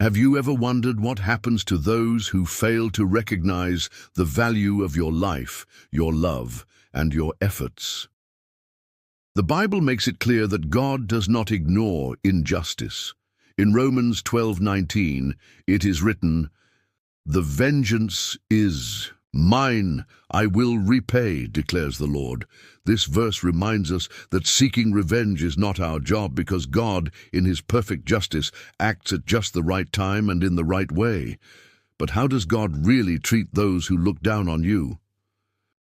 Have you ever wondered what happens to those who fail to recognize the value of your life, your love, and your efforts? The Bible makes it clear that God does not ignore injustice. In Romans 12:19, it is written, "The vengeance is mine, I will repay, declares the Lord." This verse reminds us that seeking revenge is not our job because God, in his perfect justice, acts at just the right time and in the right way. But how does God really treat those who look down on you?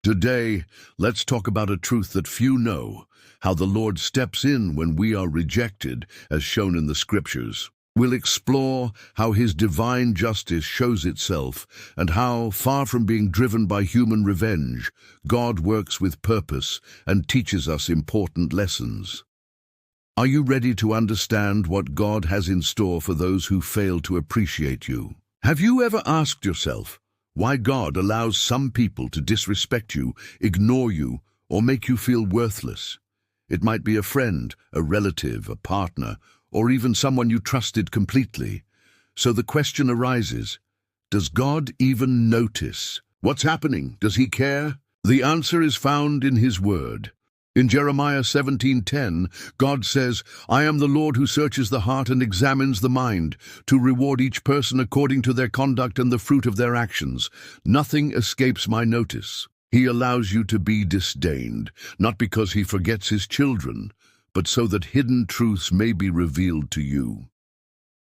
Today, let's talk about a truth that few know, how the Lord steps in when we are rejected, as shown in the Scriptures. We'll explore how his divine justice shows itself and how, far from being driven by human revenge, God works with purpose and teaches us important lessons. Are you ready to understand what God has in store for those who fail to appreciate you? Have you ever asked yourself why God allows some people to disrespect you, ignore you, or make you feel worthless? It might be a friend, a relative, a partner, or even someone you trusted completely. So the question arises, does God even notice what's happening? Does he care? The answer is found in his word. In Jeremiah 17:10, God says, "I am the Lord who searches the heart and examines the mind, to reward each person according to their conduct and the fruit of their actions. Nothing escapes my notice." He allows you to be disdained, not because he forgets his children, but so that hidden truths may be revealed to you.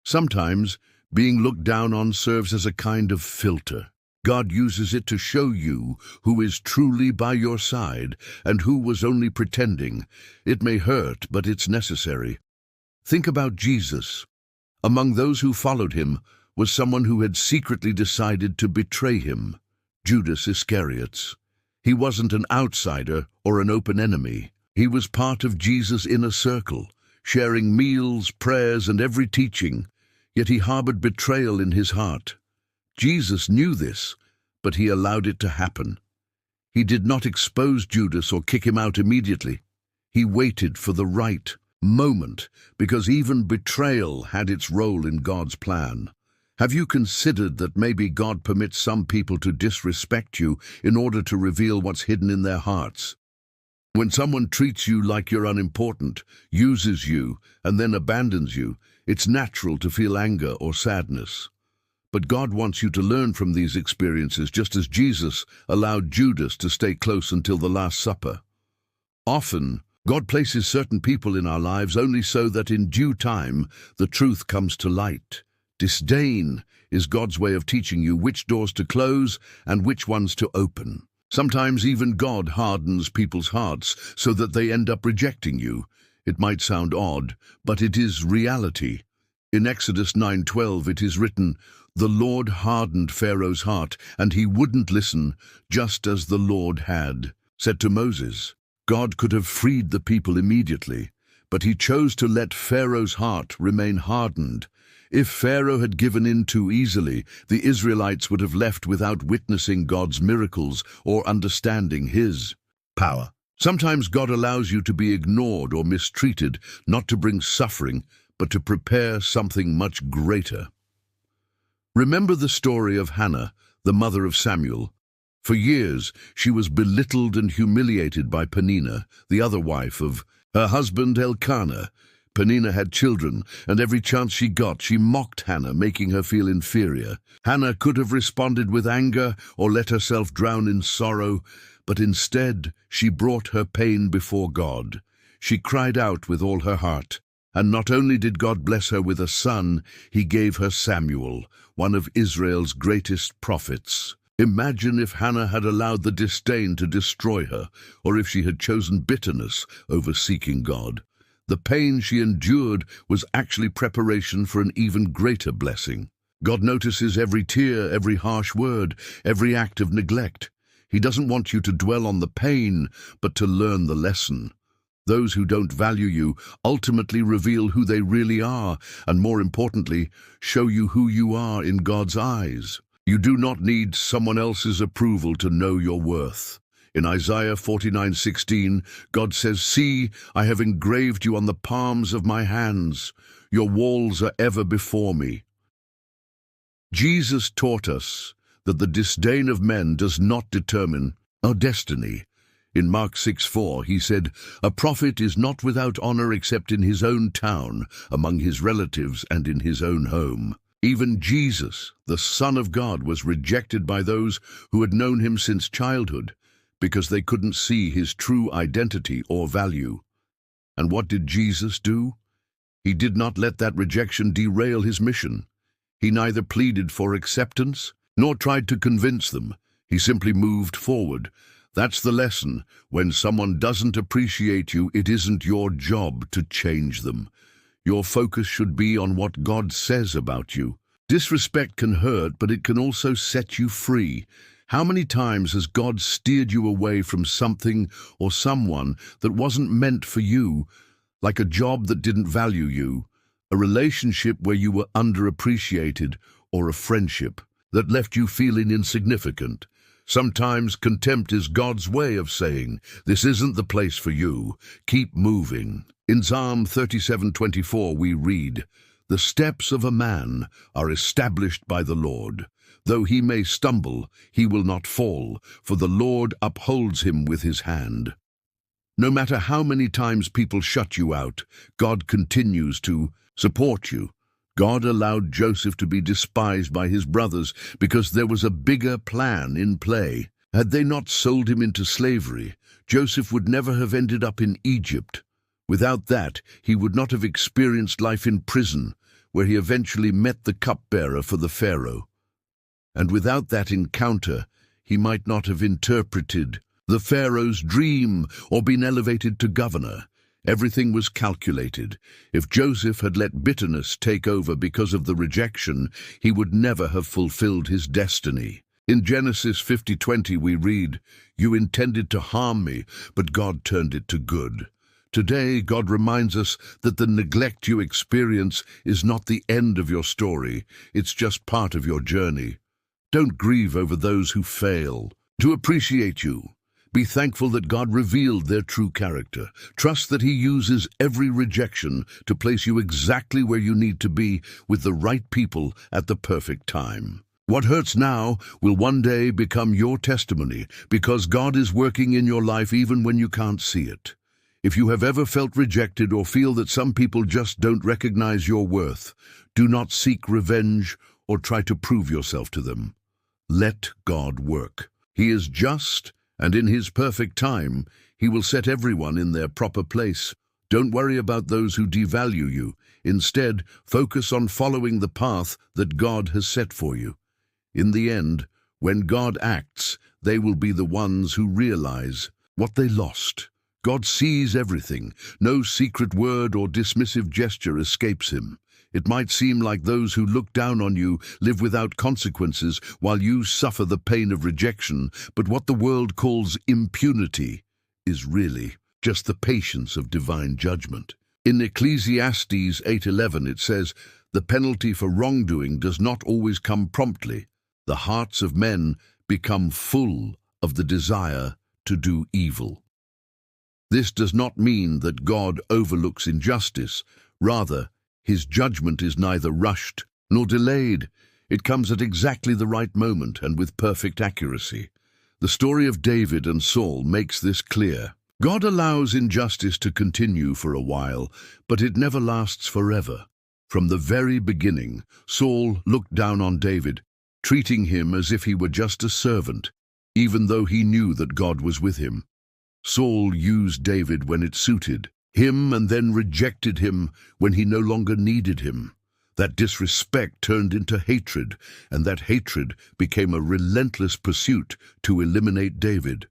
Sometimes, being looked down on serves as a kind of filter. God uses it to show you who is truly by your side and who was only pretending. It may hurt, but it's necessary. Think about Jesus. Among those who followed him was someone who had secretly decided to betray him, Judas Iscariot. He wasn't an outsider or an open enemy. He was part of Jesus' inner circle, sharing meals, prayers, and every teaching, yet he harbored betrayal in his heart. Jesus knew this, but he allowed it to happen. He did not expose Judas or kick him out immediately. He waited for the right moment, because even betrayal had its role in God's plan. Have you considered that maybe God permits some people to disrespect you in order to reveal what's hidden in their hearts? When someone treats you like you're unimportant, uses you, and then abandons you, it's natural to feel anger or sadness. But God wants you to learn from these experiences, just as Jesus allowed Judas to stay close until the Last Supper. Often, God places certain people in our lives only so that in due time the truth comes to light. Disdain is God's way of teaching you which doors to close and which ones to open. Sometimes even God hardens people's hearts so that they end up rejecting you. It might sound odd, but it is reality. In Exodus 9:12 it is written, "The Lord hardened Pharaoh's heart, and he wouldn't listen, just as the Lord had said to Moses." God could have freed the people immediately, but he chose to let Pharaoh's heart remain hardened. If Pharaoh had given in too easily, the Israelites would have left without witnessing God's miracles or understanding his power. Sometimes God allows you to be ignored or mistreated, not to bring suffering, but to prepare something much greater. Remember the story of Hannah, the mother of Samuel. For years, she was belittled and humiliated by Peninnah, the other wife of her husband Elkanah. Peninnah had children, and every chance she got, she mocked Hannah, making her feel inferior. Hannah could have responded with anger or let herself drown in sorrow, but instead she brought her pain before God. She cried out with all her heart, and not only did God bless her with a son, he gave her Samuel, one of Israel's greatest prophets. Imagine if Hannah had allowed the disdain to destroy her, or if she had chosen bitterness over seeking God. The pain she endured was actually preparation for an even greater blessing. God notices every tear, every harsh word, every act of neglect. He doesn't want you to dwell on the pain, but to learn the lesson. Those who don't value you ultimately reveal who they really are, and more importantly, show you who you are in God's eyes. You do not need someone else's approval to know your worth. In Isaiah 49:16, God says, "See, I have engraved you on the palms of my hands. Your walls are ever before me." Jesus taught us that the disdain of men does not determine our destiny. In Mark 6:4, he said, "A prophet is not without honor except in his own town, among his relatives, and in his own home." Even Jesus, the Son of God, was rejected by those who had known him since childhood because they couldn't see his true identity or value. And what did Jesus do? He did not let that rejection derail his mission. He neither pleaded for acceptance nor tried to convince them. He simply moved forward. That's the lesson. When someone doesn't appreciate you, it isn't your job to change them. Your focus should be on what God says about you. Disrespect can hurt, but it can also set you free. How many times has God steered you away from something or someone that wasn't meant for you, like a job that didn't value you, a relationship where you were underappreciated, or a friendship that left you feeling insignificant? Sometimes contempt is God's way of saying, "This isn't the place for you. Keep moving." In Psalm 37:24 we read, "The steps of a man are established by the Lord. Though he may stumble, he will not fall, for the Lord upholds him with his hand." No matter how many times people shut you out, God continues to support you. God allowed Joseph to be despised by his brothers because there was a bigger plan in play. Had they not sold him into slavery, Joseph would never have ended up in Egypt. Without that, he would not have experienced life in prison, where he eventually met the cupbearer for the Pharaoh. And without that encounter, he might not have interpreted the Pharaoh's dream or been elevated to governor. Everything was calculated. If Joseph had let bitterness take over because of the rejection, he would never have fulfilled his destiny. In Genesis 50:20 we read, "You intended to harm me, but God turned it to good." Today, God reminds us that the neglect you experience is not the end of your story. It's just part of your journey. Don't grieve over those who fail. To appreciate you, be thankful that God revealed their true character. Trust that He uses every rejection to place you exactly where you need to be with the right people at the perfect time. What hurts now will one day become your testimony because God is working in your life even when you can't see it. If you have ever felt rejected or feel that some people just don't recognize your worth, do not seek revenge or try to prove yourself to them. Let God work. He is just, and in His perfect time, He will set everyone in their proper place. Don't worry about those who devalue you. Instead, focus on following the path that God has set for you. In the end, when God acts, they will be the ones who realize what they lost. God sees everything. No secret word or dismissive gesture escapes Him. It might seem like those who look down on you live without consequences while you suffer the pain of rejection, but what the world calls impunity is really just the patience of divine judgment. In Ecclesiastes 8:11 it says, "The penalty for wrongdoing does not always come promptly. The hearts of men become full of the desire to do evil." This does not mean that God overlooks injustice. Rather, His judgment is neither rushed nor delayed. It comes at exactly the right moment and with perfect accuracy. The story of David and Saul makes this clear. God allows injustice to continue for a while, but it never lasts forever. From the very beginning, Saul looked down on David, treating him as if he were just a servant, even though he knew that God was with him. Saul used David when it suited him and then rejected him when he no longer needed him. That disrespect turned into hatred, and that hatred became a relentless pursuit to eliminate David.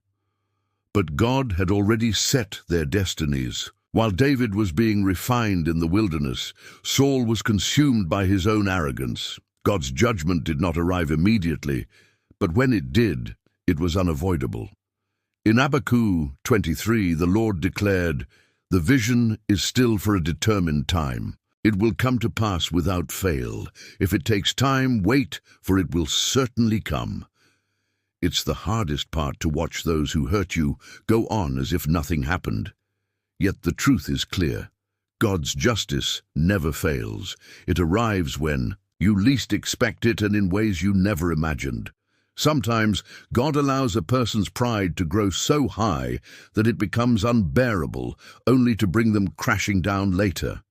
But God had already set their destinies. While David was being refined in the wilderness, Saul was consumed by his own arrogance. God's judgment did not arrive immediately, but when it did, it was unavoidable. In Habakkuk 23, the Lord declared, "The vision is still for a determined time. It will come to pass without fail. If it takes time, wait, for it will certainly come." It's the hardest part to watch those who hurt you go on as if nothing happened. Yet the truth is clear. God's justice never fails. It arrives when You least expect it and in ways you never imagined. Sometimes God allows a person's pride to grow so high that it becomes unbearable, only to bring them crashing down later.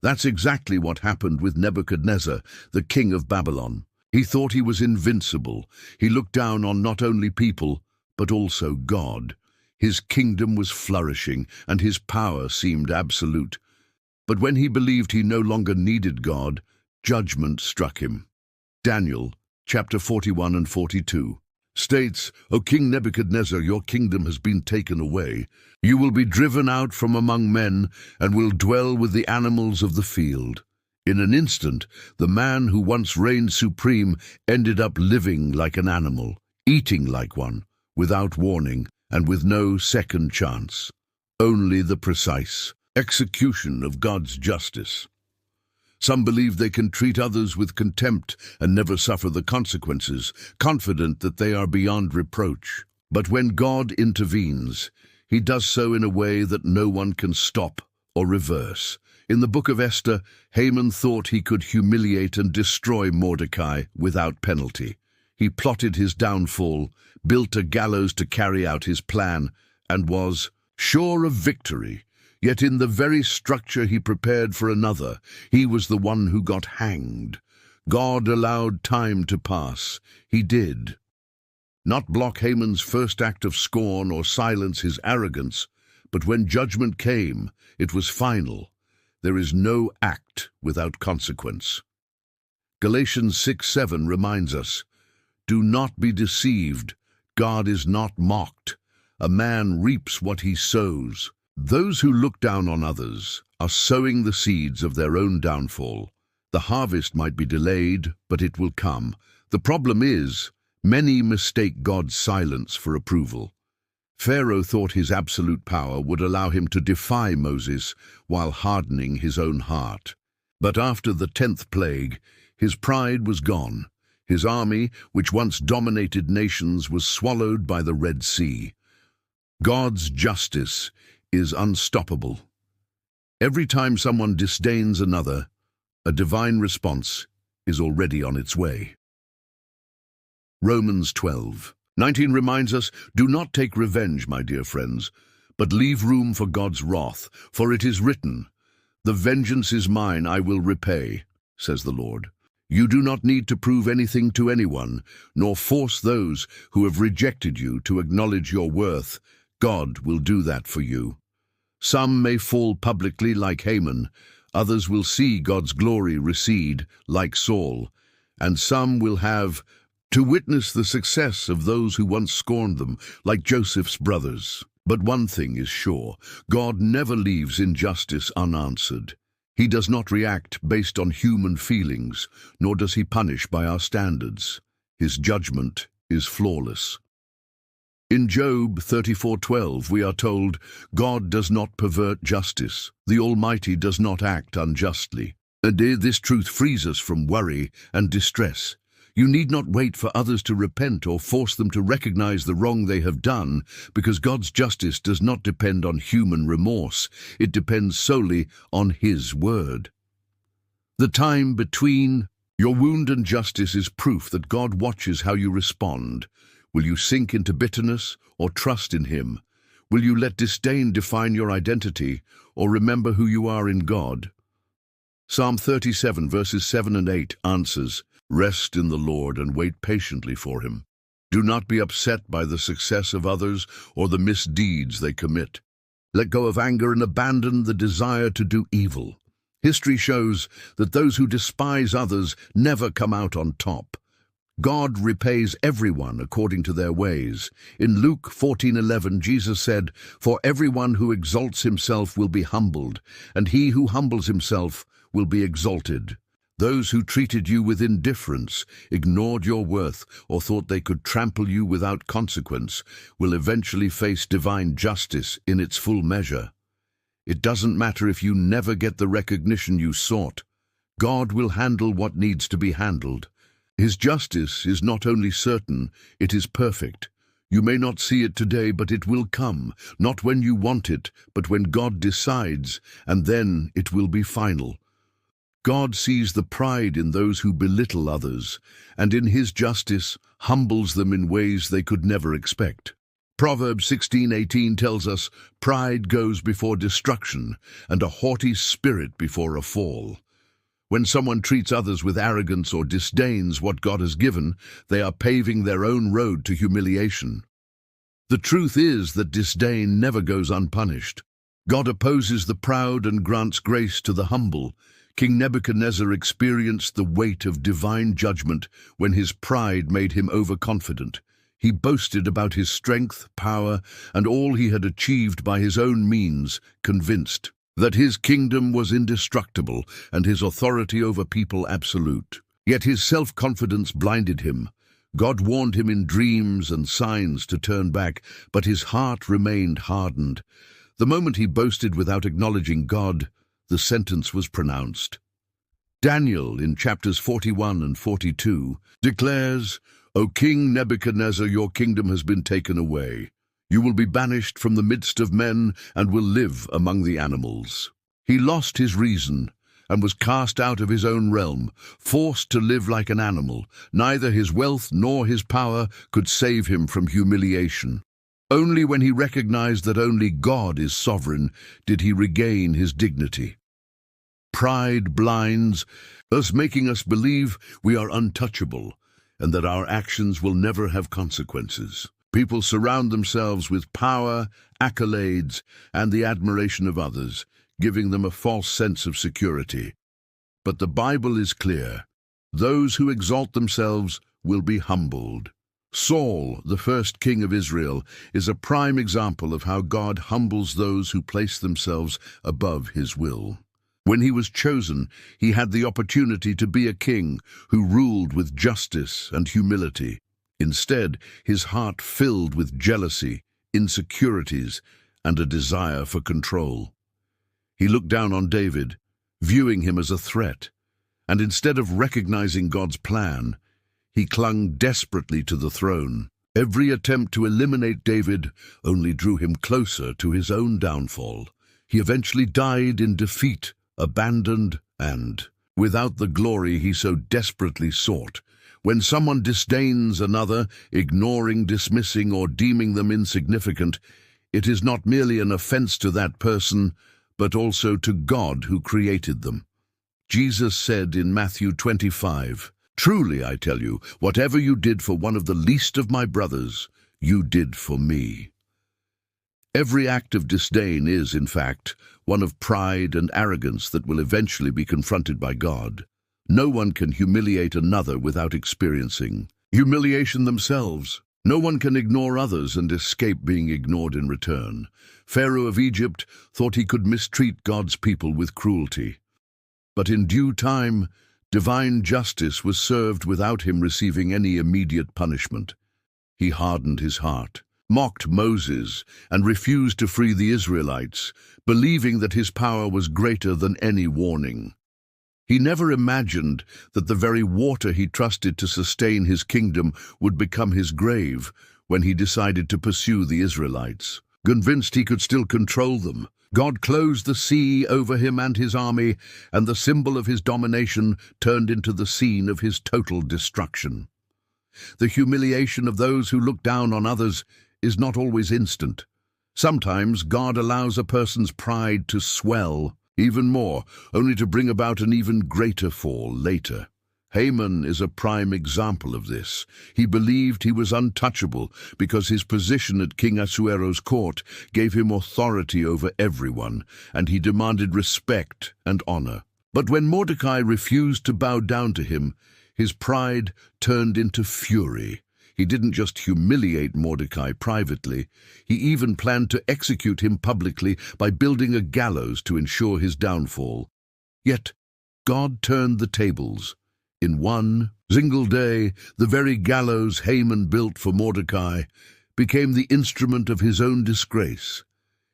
That's exactly what happened with Nebuchadnezzar, the king of Babylon. He thought he was invincible. He looked down on not only people, but also God. His kingdom was flourishing, and his power seemed absolute. But when he believed he no longer needed God, judgment struck him. Daniel, chapter 41 and 42, states, "O King Nebuchadnezzar, your kingdom has been taken away. You will be driven out from among men and will dwell with the animals of the field." In an instant, the man who once reigned supreme ended up living like an animal, eating like one, without warning and with no second chance. Only the precise execution of God's justice. Some believe they can treat others with contempt and never suffer the consequences, confident that they are beyond reproach. But when God intervenes, he does so in a way that no one can stop or reverse. In the book of Esther, Haman thought he could humiliate and destroy Mordecai without penalty. He plotted his downfall, built a gallows to carry out his plan, and was sure of victory. Yet in the very structure he prepared for another, he was the one who got hanged. God allowed time to pass. He did. Not block Haman's first act of scorn or silence his arrogance, but when judgment came, it was final. There is no act without consequence. Galatians 6:7 reminds us, "Do not be deceived. God is not mocked. A man reaps what he sows." Those who look down on others are sowing the seeds of their own downfall. The harvest might be delayed, but it will come. The problem is, many mistake God's silence for approval. Pharaoh thought his absolute power would allow him to defy Moses while hardening his own heart. But after the 10th plague, his pride was gone. His army, which once dominated nations, was swallowed by the Red Sea. God's justice is unstoppable. Every time someone disdains another, a divine response is already on its way. Romans 12:19 reminds us, "Do not take revenge, my dear friends, but leave room for God's wrath, for it is written, 'The vengeance is mine, I will repay,' says the Lord." You do not need to prove anything to anyone, nor force those who have rejected you to acknowledge your worth. God will do that for you. Some may fall publicly like Haman, others will see God's glory recede like Saul, and some will have to witness the success of those who once scorned them, like Joseph's brothers. But one thing is sure, God never leaves injustice unanswered. He does not react based on human feelings, nor does he punish by our standards. His judgment is flawless. In Job 34:12 we are told, "God does not pervert justice. The Almighty does not act unjustly." And this truth frees us from worry and distress. You need not wait for others to repent or force them to recognize the wrong they have done, because God's justice does not depend on human remorse. It depends solely on His word. The time between your wound and justice is proof that God watches how you respond. Will you sink into bitterness or trust in Him? Will you let disdain define your identity or remember who you are in God? Psalm 37 verses 7 and 8 answers, "Rest in the Lord and wait patiently for Him. Do not be upset by the success of others or the misdeeds they commit. Let go of anger and abandon the desire to do evil." History shows that those who despise others never come out on top. God repays everyone according to their ways. In Luke 14:11, Jesus said, "For everyone who exalts himself will be humbled, and he who humbles himself will be exalted." Those who treated you with indifference, ignored your worth, or thought they could trample you without consequence, will eventually face divine justice in its full measure. It doesn't matter if you never get the recognition you sought. God will handle what needs to be handled. His justice is not only certain, it is perfect. You may not see it today, but it will come, not when you want it, but when God decides, and then it will be final. God sees the pride in those who belittle others, and in his justice humbles them in ways they could never expect. Proverbs 16:18 tells us, "Pride goes before destruction, and a haughty spirit before a fall." When someone treats others with arrogance or disdains what God has given, they are paving their own road to humiliation. The truth is that disdain never goes unpunished. God opposes the proud and grants grace to the humble. King Nebuchadnezzar experienced the weight of divine judgment when his pride made him overconfident. He boasted about his strength, power, and all he had achieved by his own means, convinced that his kingdom was indestructible and his authority over people absolute. Yet his self-confidence blinded him. God warned him in dreams and signs to turn back, but his heart remained hardened. The moment he boasted without acknowledging God, the sentence was pronounced. Daniel, in chapters 41 and 42, declares, "O King Nebuchadnezzar, your kingdom has been taken away. You will be banished from the midst of men and will live among the animals." He lost his reason and was cast out of his own realm, forced to live like an animal. Neither his wealth nor his power could save him from humiliation. Only when he recognized that only God is sovereign did he regain his dignity. Pride blinds us, making us believe we are untouchable and that our actions will never have consequences. People surround themselves with power, accolades, and the admiration of others, giving them a false sense of security. But the Bible is clear. Those who exalt themselves will be humbled. Saul, the first king of Israel, is a prime example of how God humbles those who place themselves above his will. When he was chosen, he had the opportunity to be a king who ruled with justice and humility. Instead, his heart filled with jealousy, insecurities, and a desire for control. He looked down on David, viewing him as a threat, and instead of recognizing God's plan, he clung desperately to the throne. Every attempt to eliminate David only drew him closer to his own downfall. He eventually died in defeat, abandoned, and without the glory he so desperately sought. When someone disdains another, ignoring, dismissing, or deeming them insignificant, it is not merely an offense to that person, but also to God who created them. Jesus said in Matthew 25, "Truly I tell you, whatever you did for one of the least of my brothers, you did for me." Every act of disdain is, in fact, one of pride and arrogance that will eventually be confronted by God. No one can humiliate another without experiencing humiliation themselves. No one can ignore others and escape being ignored in return. Pharaoh of Egypt thought he could mistreat God's people with cruelty. But in due time, divine justice was served without him receiving any immediate punishment. He hardened his heart, mocked Moses, and refused to free the Israelites, believing that his power was greater than any warning. He never imagined that the very water he trusted to sustain his kingdom would become his grave when he decided to pursue the Israelites. Convinced he could still control them, God closed the sea over him and his army, and the symbol of his domination turned into the scene of his total destruction. The humiliation of those who look down on others is not always instant. Sometimes God allows a person's pride to swell even more, only to bring about an even greater fall later. Haman is a prime example of this. He believed he was untouchable because his position at King Ahasuerus' court gave him authority over everyone, and he demanded respect and honor. But when Mordecai refused to bow down to him, his pride turned into fury. He didn't just humiliate Mordecai privately, he even planned to execute him publicly by building a gallows to ensure his downfall. Yet God turned the tables. In one single day, the very gallows Haman built for Mordecai became the instrument of his own disgrace.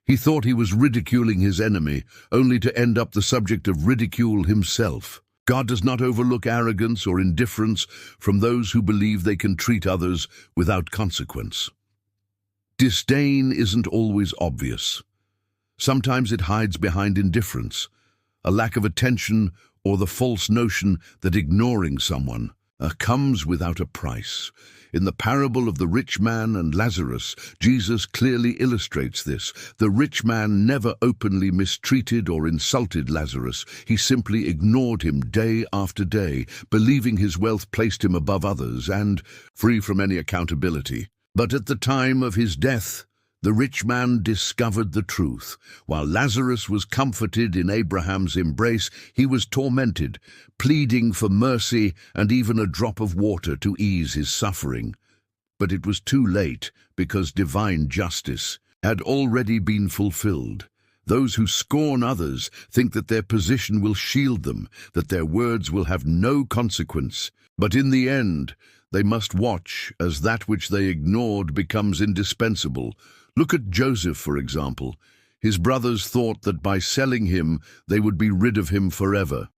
He thought he was ridiculing his enemy, only to end up the subject of ridicule himself. God does not overlook arrogance or indifference from those who believe they can treat others without consequence. Disdain isn't always obvious. Sometimes it hides behind indifference, a lack of attention, or the false notion that ignoring someone comes without a price. In the parable of the rich man and Lazarus, Jesus clearly illustrates this. The rich man never openly mistreated or insulted Lazarus. He simply ignored him day after day, believing his wealth placed him above others and free from any accountability. But at the time of his death, the rich man discovered the truth. While Lazarus was comforted in Abraham's embrace, he was tormented, pleading for mercy and even a drop of water to ease his suffering. But it was too late, because divine justice had already been fulfilled. Those who scorn others think that their position will shield them, that their words will have no consequence. But in the end, they must watch as that which they ignored becomes indispensable. Look at Joseph, for example. His brothers thought that by selling him, they would be rid of him forever.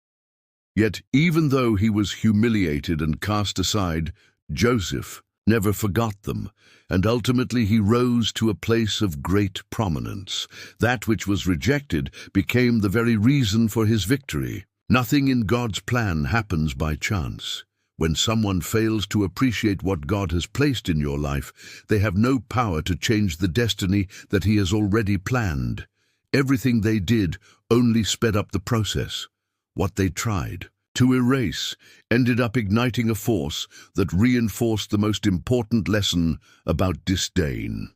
Yet, even though he was humiliated and cast aside, Joseph never forgot them, and ultimately he rose to a place of great prominence. That which was rejected became the very reason for his victory. Nothing in God's plan happens by chance. When someone fails to appreciate what God has placed in your life, they have no power to change the destiny that He has already planned. Everything they did only sped up the process. What they tried to erase ended up igniting a force that reinforced the most important lesson about disdain.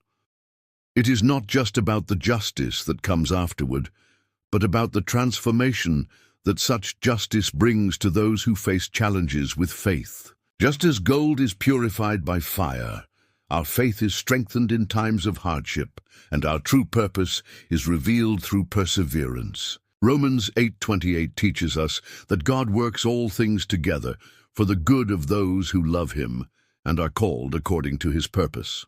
It is not just about the justice that comes afterward, but about the transformation that such justice brings to those who face challenges with faith. Just as gold is purified by fire, our faith is strengthened in times of hardship, and our true purpose is revealed through perseverance. Romans 8:28 teaches us that God works all things together for the good of those who love Him and are called according to His purpose.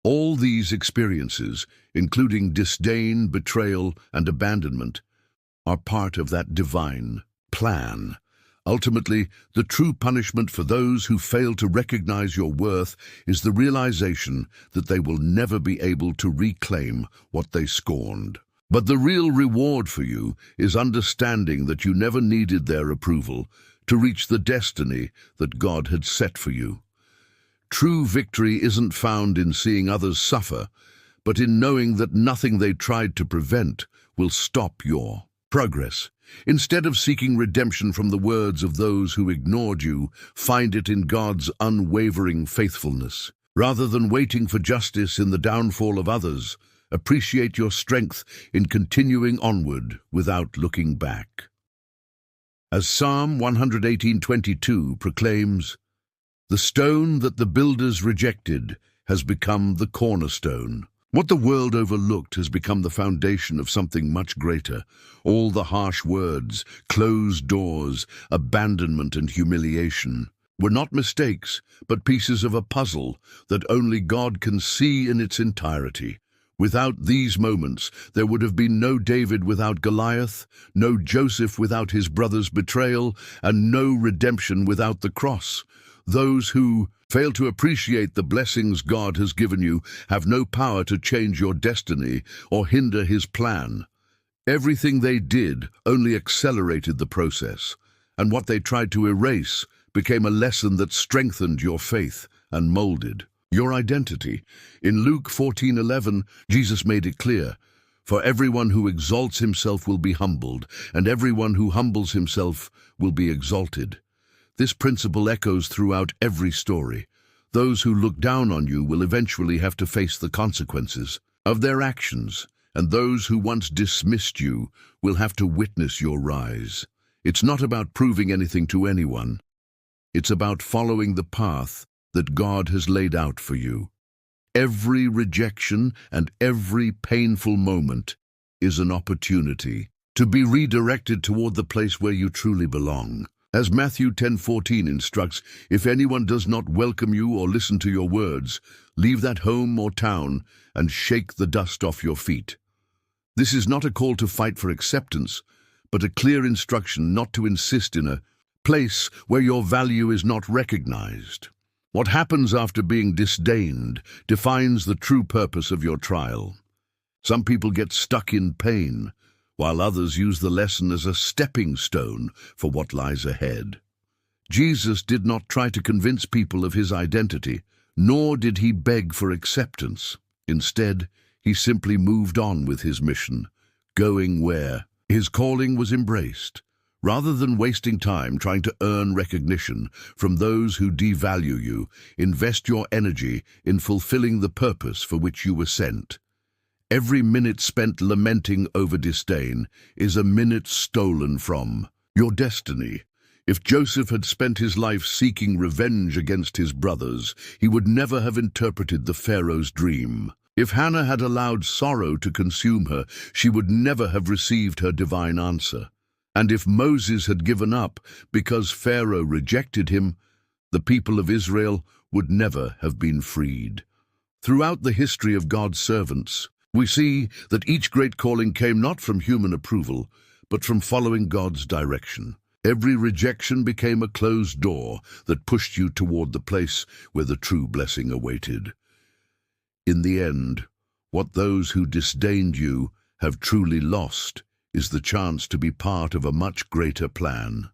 All these experiences, including disdain, betrayal, and abandonment, are part of that divine plan. Ultimately, the true punishment for those who fail to recognize your worth is the realization that they will never be able to reclaim what they scorned. But the real reward for you is understanding that you never needed their approval to reach the destiny that God had set for you. True victory isn't found in seeing others suffer, but in knowing that nothing they tried to prevent will stop your progress. Instead of seeking redemption from the words of those who ignored you, find it in God's unwavering faithfulness. Rather than waiting for justice in the downfall of others, appreciate your strength in continuing onward without looking back. As Psalm 118:22 proclaims, "The stone that the builders rejected has become the cornerstone." What the world overlooked has become the foundation of something much greater. All the harsh words, closed doors, abandonment and humiliation were not mistakes, but pieces of a puzzle that only God can see in its entirety. Without these moments, there would have been no David without Goliath, no Joseph without his brother's betrayal, and no redemption without the cross. Those who fail to appreciate the blessings God has given you have no power to change your destiny or hinder His plan. Everything they did only accelerated the process, and what they tried to erase became a lesson that strengthened your faith and molded your identity. In Luke 14:11, Jesus made it clear, "For everyone who exalts himself will be humbled, and everyone who humbles himself will be exalted." This principle echoes throughout every story. Those who look down on you will eventually have to face the consequences of their actions, and those who once dismissed you will have to witness your rise. It's not about proving anything to anyone. It's about following the path that God has laid out for you. Every rejection and every painful moment is an opportunity to be redirected toward the place where you truly belong. As Matthew 10:14 instructs, "If anyone does not welcome you or listen to your words, leave that home or town and shake the dust off your feet." This is not a call to fight for acceptance, but a clear instruction not to insist in a place where your value is not recognized. What happens after being disdained defines the true purpose of your trial. Some people get stuck in pain, while others use the lesson as a stepping stone for what lies ahead. Jesus did not try to convince people of his identity, nor did he beg for acceptance. Instead, he simply moved on with his mission, going where his calling was embraced. Rather than wasting time trying to earn recognition from those who devalue you, invest your energy in fulfilling the purpose for which you were sent. Every minute spent lamenting over disdain is a minute stolen from your destiny. If Joseph had spent his life seeking revenge against his brothers, he would never have interpreted the Pharaoh's dream. If Hannah had allowed sorrow to consume her, she would never have received her divine answer. And if Moses had given up because Pharaoh rejected him, the people of Israel would never have been freed. Throughout the history of God's servants, we see that each great calling came not from human approval, but from following God's direction. Every rejection became a closed door that pushed you toward the place where the true blessing awaited. In the end, what those who disdained you have truly lost is the chance to be part of a much greater plan.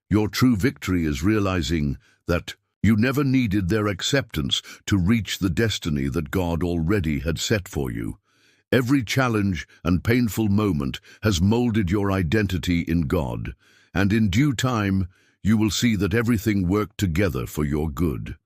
Your true victory is realizing that you never needed their acceptance to reach the destiny that God already had set for you. Every challenge and painful moment has molded your identity in God, and in due time you will see that everything worked together for your good.